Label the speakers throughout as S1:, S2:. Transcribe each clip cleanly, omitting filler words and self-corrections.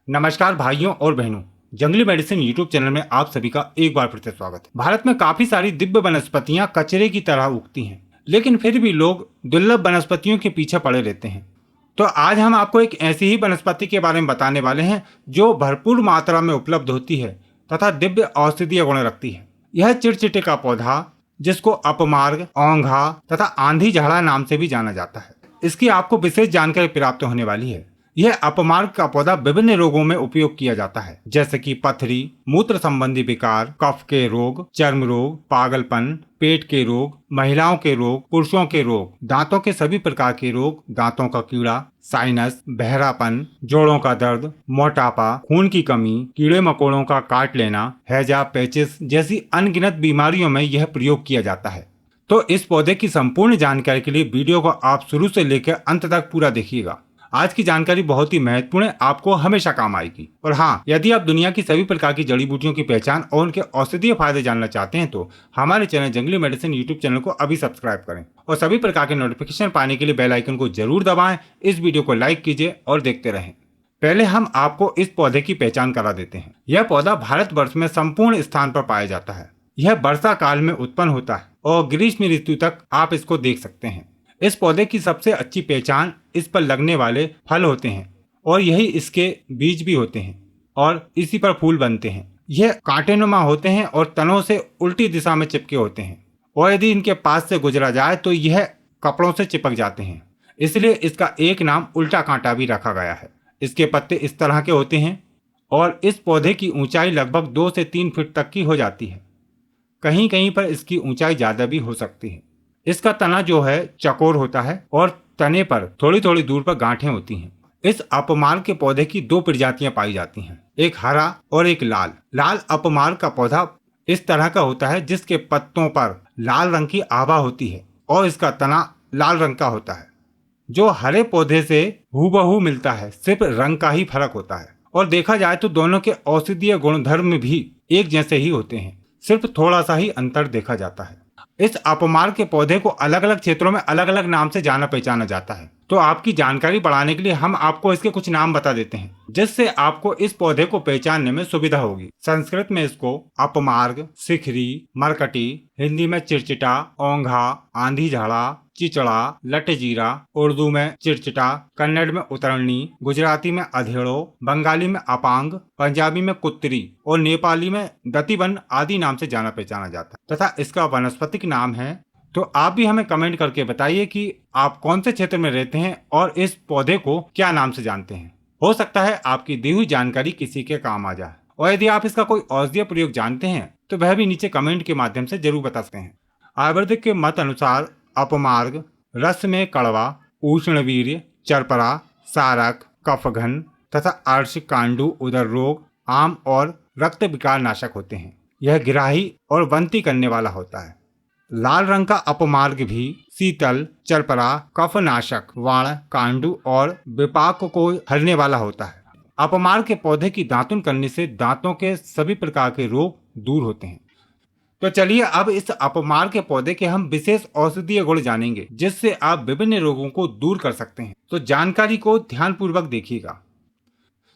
S1: नमस्कार भाइयों और बहनों, जंगली मेडिसिन यूट्यूब चैनल में आप सभी का एक बार फिर से स्वागत है। भारत में काफी सारी दिव्य वनस्पतियां कचरे की तरह उगती हैं, लेकिन फिर भी लोग दुर्लभ वनस्पतियों के पीछे पड़े रहते हैं। तो आज हम आपको एक ऐसी ही वनस्पति के बारे में बताने वाले हैं जो भरपूर मात्रा में उपलब्ध होती है तथा दिव्य औषधीय गुण रखती है। यह चिड़चिटे का पौधा, जिसको अपमार्ग, औंघा तथा आंधी झाड़ा नाम से भी जाना जाता है, इसकी आपको विशेष जानकारी प्राप्त होने वाली है। यह अपमार्ग का पौधा विभिन्न रोगों में उपयोग किया जाता है, जैसे कि पथरी, मूत्र संबंधी विकार, कफ के रोग, चर्म रोग, पागलपन, पेट के रोग, महिलाओं के रोग, पुरुषों के रोग, दांतों के सभी प्रकार के रोग, दांतों का कीड़ा, साइनस, बहरापन, जोड़ों का दर्द, मोटापा, खून की कमी, कीड़े मकोड़ों का काट लेना, हैजा, पेचिस जैसी अनगिनत बीमारियों में यह प्रयोग किया जाता है। तो इस पौधे की संपूर्ण जानकारी के लिए वीडियो को आप शुरू से लेकर अंत तक पूरा देखिएगा। आज की जानकारी बहुत ही महत्वपूर्ण है, आपको हमेशा काम आएगी। और हाँ, यदि आप दुनिया की सभी प्रकार की जड़ी बूटियों की पहचान और उनके औषधीय फायदे जानना चाहते हैं तो हमारे चैनल जंगली मेडिसिन यूट्यूब चैनल को अभी सब्सक्राइब करें और सभी प्रकार के नोटिफिकेशन पाने के लिए बेल आइकन को जरूर दबाएं। इस वीडियो को लाइक कीजिए और देखते रहें। पहले हम आपको इस पौधे की पहचान करा देते हैं। यह पौधा भारतवर्ष में संपूर्ण स्थान पर पाया जाता है। यह वर्षा काल में उत्पन्न होता है और ग्रीष्म ऋतु तक आप इसको देख सकते हैं। इस पौधे की सबसे अच्छी पहचान इस पर लगने वाले फल होते हैं और यही इसके बीज भी होते हैं और इसी पर फूल बनते हैं। यह कांटेनुमा होते हैं और तनों से उल्टी दिशा में चिपके होते हैं और यदि इनके पास से गुजरा जाए तो यह कपड़ों से चिपक जाते हैं, इसलिए इसका एक नाम उल्टा कांटा भी रखा गया है। इसके पत्ते इस तरह के होते हैं और इस पौधे की ऊंचाई लगभग 2 से 3 फीट तक की हो जाती है। कहीं कहीं पर इसकी ऊंचाई ज्यादा भी हो सकती है। इसका तना जो है चौकोर होता है और तने पर थोड़ी थोड़ी दूर पर गांठें होती हैं। इस अपमार्ग के पौधे की 2 प्रजातियां पाई जाती हैं, एक हरा और एक लाल। लाल अपमार्ग का पौधा इस तरह का होता है जिसके पत्तों पर लाल रंग की आभा होती है और इसका तना लाल रंग का होता है, जो हरे पौधे से हूबहू मिलता है, सिर्फ रंग का ही फर्क होता है। और देखा जाए तो दोनों के औषधीय गुणधर्म भी एक जैसे ही होते हैं, सिर्फ थोड़ा सा ही अंतर देखा जाता है। इस अपमार्ग के पौधे को अलग अलग क्षेत्रों में अलग अलग नाम से जाना पहचाना जाता है। तो आपकी जानकारी बढ़ाने के लिए हम आपको इसके कुछ नाम बता देते हैं, जिससे आपको इस पौधे को पहचानने में सुविधा होगी। संस्कृत में इसको अपमार्ग, शिखरी, मरकटी, हिंदी में चिड़चिटा, औंघा, आंधी झाड़ा, चिचड़ा, लटजीरा, उर्दू में चिड़चिटा, कन्नड़ में उतरणी, गुजराती में अधेड़ो, बंगाली में अपांग, पंजाबी में कुत्तरी और नेपाली में दतिवन आदि नाम से जाना पहचाना जाता है तथा इसका वनस्पतिक नाम है। तो आप भी हमें कमेंट करके बताइए कि आप कौन से क्षेत्र में रहते हैं और इस पौधे को क्या नाम से जानते हैं। हो सकता है आपकी दी हुई जानकारी किसी के काम आ जाए, और यदि आप इसका कोई औषधीय प्रयोग जानते हैं तो वह भी नीचे कमेंट के माध्यम से जरूर बता सकते हैं। आयुर्वेदिक के मत अनुसार अपमार्ग रस में कड़वा, उष्णवीर्य, चरपरा, सारक, कफघन तथा अर्शकांडु उदर रोग, आम और रक्त विकार नाशक होते हैं। यह गिराही और वंती करने वाला होता है। लाल रंग का अपमार्ग भी शीतल, चरपरा, कफनाशक, वाण, कांडू और विपाक को हरने वाला होता है। अपमार्ग के पौधे की दातुन करने से दांतों के सभी प्रकार के रोग दूर होते हैं। तो चलिए अब इस अपमार्ग के पौधे के हम विशेष औषधीय गुण जानेंगे, जिससे आप विभिन्न रोगों को दूर कर सकते हैं। तो जानकारी को ध्यानपूर्वक देखिएगा।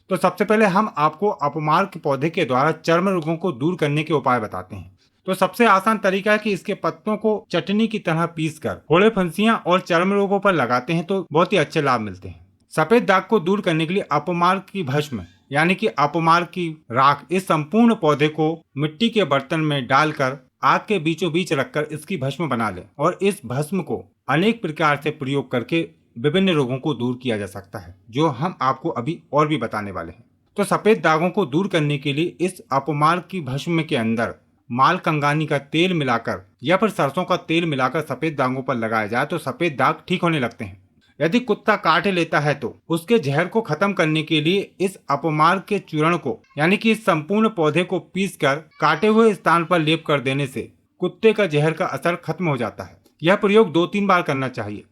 S1: तो सबसे पहले हम आपको अपमार्ग के पौधे के द्वारा चर्म रोगों को दूर करने के उपाय बताते हैं। तो सबसे आसान तरीका है कि इसके पत्तों को चटनी की तरह पीसकर फोड़े, फंसियां और चर्म रोगों पर लगाते हैं तो बहुत ही अच्छे लाभ मिलते हैं। सफेद दाग को दूर करने के लिए अपमार्ग की भस्म यानी कि अपमार्ग की राख इस संपूर्ण पौधे को मिट्टी के बर्तन में डालकर आग के बीचों बीच रखकर इसकी भस्म बना लें और इस भस्म को अनेक प्रकार से प्रयोग करके विभिन्न रोगों को दूर किया जा सकता है, जो हम आपको अभी और भी बताने वाले हैं। तो सफेद दागों को दूर करने के लिए इस अपमार्ग की भस्म के अंदर माल कंगानी का तेल मिलाकर या फिर सरसों का तेल मिलाकर सफेद दागों पर लगाया जाए तो सफेद दाग ठीक होने लगते हैं। यदि कुत्ता काट लेता है तो उसके जहर को खत्म करने के लिए इस अपमार्ग के चूर्ण को यानी कि इस संपूर्ण पौधे को पीसकर काटे हुए स्थान पर लेप कर देने से कुत्ते का जहर का असर खत्म हो जाता है। यह प्रयोग 2-3 बार करना चाहिए।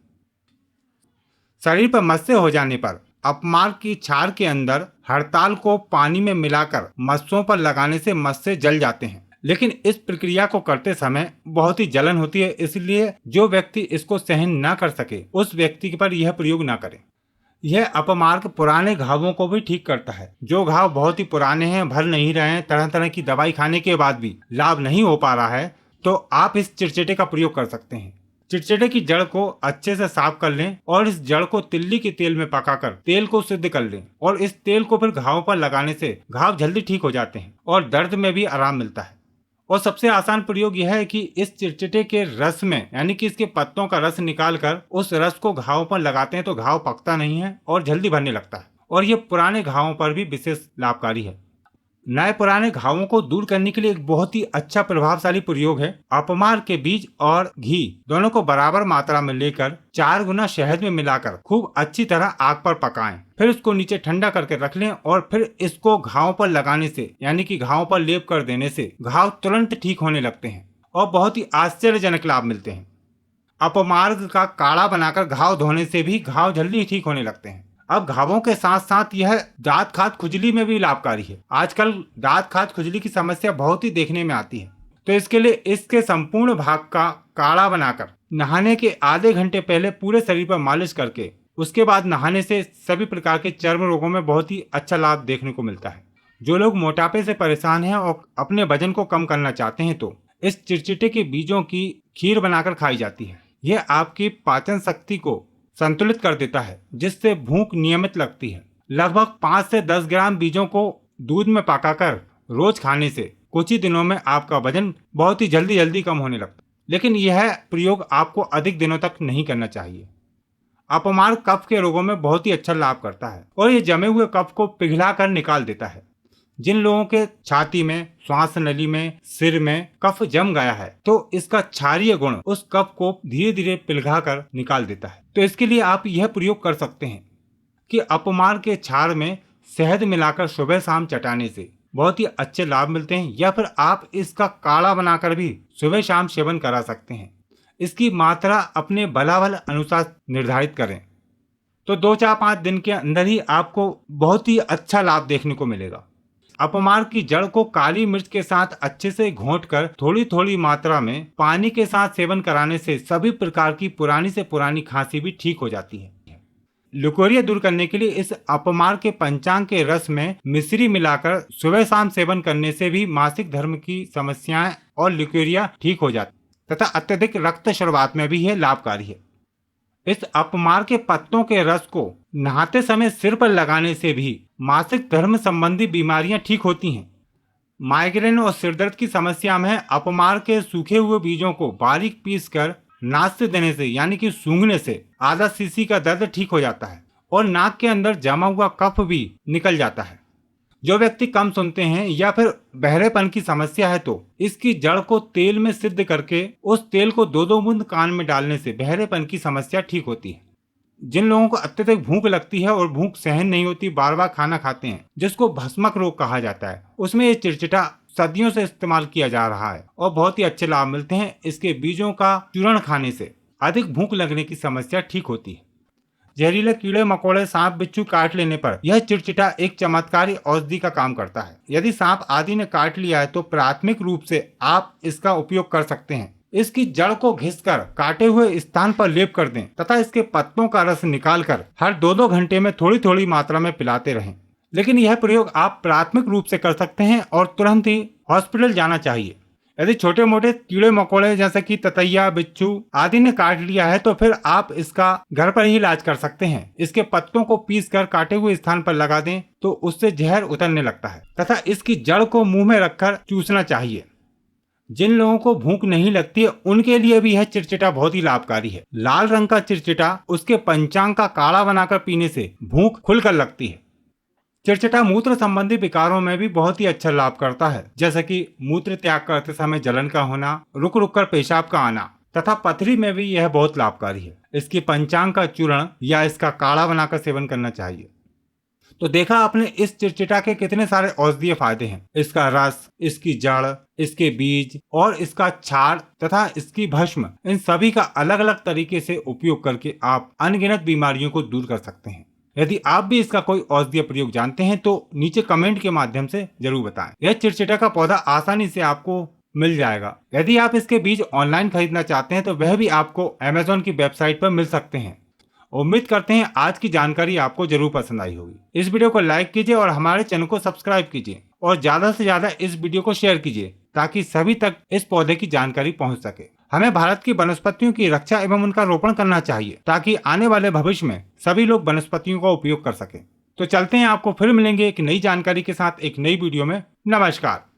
S1: शरीर पर मस्से हो जाने पर अपमार्ग की छाल के अंदर हड़ताल को पानी में मिलाकर मस्सों पर लगाने से मस्से जल जाते हैं, लेकिन इस प्रक्रिया को करते समय बहुत ही जलन होती है, इसलिए जो व्यक्ति इसको सहन न कर सके उस व्यक्ति पर यह प्रयोग न करें। यह अपमार्ग पुराने घावों को भी ठीक करता है। जो घाव बहुत ही पुराने हैं, भर नहीं रहे हैं, तरह तरह की दवाई खाने के बाद भी लाभ नहीं हो पा रहा है, तो आप इस चिरचिटे का प्रयोग कर सकते हैं। चिरचिटे की जड़ को अच्छे से साफ कर लें और इस जड़ को तिल्ली के तेल में पकाकर तेल को सिद्ध कर लें और इस तेल को फिर घाव पर लगाने से घाव जल्दी ठीक हो जाते हैं और दर्द में भी आराम मिलता है। और सबसे आसान प्रयोग यह है कि इस चिरचिटे के रस में यानी कि इसके पत्तों का रस निकाल कर उस रस को घाव पर लगाते हैं तो घाव पकता नहीं है और जल्दी भरने लगता है और ये पुराने घावों पर भी विशेष लाभकारी है। नए पुराने घावों को दूर करने के लिए एक बहुत ही अच्छा प्रभावशाली प्रयोग है। अपमार के बीज और घी दोनों को बराबर मात्रा में लेकर 4 गुना शहद में मिलाकर खूब अच्छी तरह आग पर पकाएं, फिर उसको नीचे ठंडा करके रख लें और फिर इसको घाव पर लगाने से यानी कि घाव पर लेप कर देने से घाव तुरंत ठीक होने लगते हैं और बहुत ही आश्चर्यजनक लाभ मिलते हैं। अपमार्ग का काढ़ा बनाकर घाव धोने से भी घाव जल्दी ठीक होने लगते हैं। अब घावों के साथ साथ यह दांत खाज खुजली में भी लाभकारी है। आजकल दांत खाज खुजली की समस्या बहुत ही देखने में आती है, तो इसके लिए इसके संपूर्ण भाग का काढ़ा बनाकर नहाने के आधे घंटे पहले पूरे शरीर पर मालिश करके उसके बाद नहाने से सभी प्रकार के चर्म रोगों में बहुत ही अच्छा लाभ देखने को मिलता है। जो लोग मोटापे से परेशान हैं और अपने वजन को कम करना चाहते हैं तो इस चिरचिटे के बीजों की खीर बनाकर खाई जाती है। यह आपकी पाचन शक्ति को संतुलित कर देता है, जिससे भूख नियमित लगती है। लगभग 5 से 10 ग्राम बीजों को दूध में पकाकर रोज खाने से कुछ ही दिनों में आपका वजन बहुत ही जल्दी कम होने लगता है। लेकिन यह प्रयोग आपको अधिक दिनों तक नहीं करना चाहिए। अपमार्ग कफ के रोगों में बहुत ही अच्छा लाभ करता है और ये जमे हुए कफ को पिघला कर निकाल देता है। जिन लोगों के छाती में, श्वास नली में, सिर में कफ जम गया है तो इसका क्षारीय गुण उस कफ को धीरे धीरे पिघला कर निकाल देता है। तो इसके लिए आप यह प्रयोग कर सकते हैं कि अपमार्ग के क्षार में शहद मिलाकर सुबह शाम चटाने से बहुत ही अच्छे लाभ मिलते हैं, या फिर आप इसका काढ़ा बनाकर भी सुबह शाम सेवन करा सकते हैं। इसकी मात्रा अपने बलाबल अनुसार निर्धारित करें तो 2-4-5 दिन के अंदर ही आपको बहुत ही अच्छा लाभ देखने को मिलेगा। अपमार्ग की जड़ को काली मिर्च के साथ अच्छे से घोंटकर थोड़ी थोड़ी मात्रा में पानी के साथ सेवन कराने से सभी प्रकार की पुरानी से पुरानी खांसी भी ठीक हो जाती है। लुकोरिया दूर करने के लिए इस अपमार्ग के पंचांग के रस में मिश्री मिलाकर सुबह शाम सेवन करने से भी मासिक धर्म की समस्याएं और लुकोरिया ठीक हो जाती तथा अत्यधिक रक्तस्राव में भी यह लाभकारी है। इस अपमार्ग के पत्तों के रस को नहाते समय सिर पर लगाने से भी मासिक धर्म संबंधी बीमारियां ठीक होती हैं। माइग्रेन और सिरदर्द की समस्या में अपमार्ग के सूखे हुए बीजों को बारीक पीसकर नाक से देने से यानी कि सूंघने से आधा सीसी का दर्द ठीक हो जाता है और नाक के अंदर जमा हुआ कफ भी निकल जाता है। जो व्यक्ति कम सुनते हैं या फिर बहरेपन की समस्या है तो इसकी जड़ को तेल में सिद्ध करके उस तेल को 2-2 बूंद कान में डालने से बहरेपन की समस्या ठीक होती है। जिन लोगों को अत्यधिक भूख लगती है और भूख सहन नहीं होती, बार बार खाना खाते हैं, जिसको भस्मक रोग कहा जाता है, उसमें ये चिरचिटा सदियों से इस्तेमाल किया जा रहा है और बहुत ही अच्छे लाभ मिलते हैं। इसके बीजों का चूर्ण खाने से अधिक भूख लगने की समस्या ठीक होती है। जहरीले कीड़े मकोड़े, सांप बिच्छू काट लेने पर यह चिरचिटा एक चमत्कारी औषधि का काम करता है। यदि सांप आदि ने काट लिया है तो प्राथमिक रूप से आप इसका उपयोग कर सकते हैं। इसकी जड़ को घिसकर काटे हुए स्थान पर लेप कर दें तथा इसके पत्तों का रस निकालकर हर 2-2 घंटे में थोड़ी थोड़ी मात्रा में पिलाते रहें। लेकिन यह प्रयोग आप प्राथमिक रूप से कर सकते हैं और तुरंत ही हॉस्पिटल जाना चाहिए। यदि छोटे मोटे कीड़े मकोड़े जैसे कि ततैया, बिच्छू आदि ने काट लिया है तो फिर आप इसका घर पर ही इलाज कर सकते हैं। इसके पत्तों को पीसकर काटे हुए स्थान पर लगा दें तो उससे जहर उतरने लगता है तथा इसकी जड़ को मुंह में रखकर चूसना चाहिए। जिन लोगों को भूख नहीं लगती है उनके लिए भी यह चिरचिटा बहुत ही लाभकारी है। लाल रंग का चिरचिटा उसके पंचांग का काढ़ा बनाकर पीने से भूख खुलकर लगती है। चिरचिटा मूत्र संबंधी विकारों में भी बहुत ही अच्छा लाभ करता है, जैसे कि मूत्र त्याग करते समय जलन का होना, रुक रुक कर पेशाब का आना तथा पथरी में भी यह बहुत लाभकारी है। इसकी पंचांग का चूर्ण या इसका काढ़ा बनाकर सेवन करना चाहिए। तो देखा आपने इस चिरचिटा के कितने सारे औषधीय फायदे हैं। इसका रस, इसकी जड़, इसके बीज और इसका छाल तथा इसकी भस्म, इन सभी का अलग अलग तरीके से उपयोग करके आप अनगिनत बीमारियों को दूर कर सकते हैं। यदि आप भी इसका कोई औषधीय प्रयोग जानते हैं तो नीचे कमेंट के माध्यम से जरूर बताएं। यह चिरचिटा का पौधा आसानी से आपको मिल जाएगा। यदि आप इसके बीज ऑनलाइन खरीदना चाहते हैं तो वह भी आपको अमेज़न की वेबसाइट पर मिल सकते हैं उम्मीद करते हैं आज की जानकारी आपको जरूर पसंद आई होगी। इस वीडियो को लाइक कीजिए और हमारे चैनल को सब्सक्राइब कीजिए और ज्यादा से ज्यादा इस वीडियो को शेयर कीजिए ताकि सभी तक इस पौधे की जानकारी पहुंच सके। हमें भारत की वनस्पतियों की रक्षा एवं उनका रोपण करना चाहिए ताकि आने वाले भविष्य में सभी लोग वनस्पतियों का उपयोग कर सके। तो चलते हैं, आपको फिर मिलेंगे एक नई जानकारी के साथ एक नई वीडियो में। नमस्कार।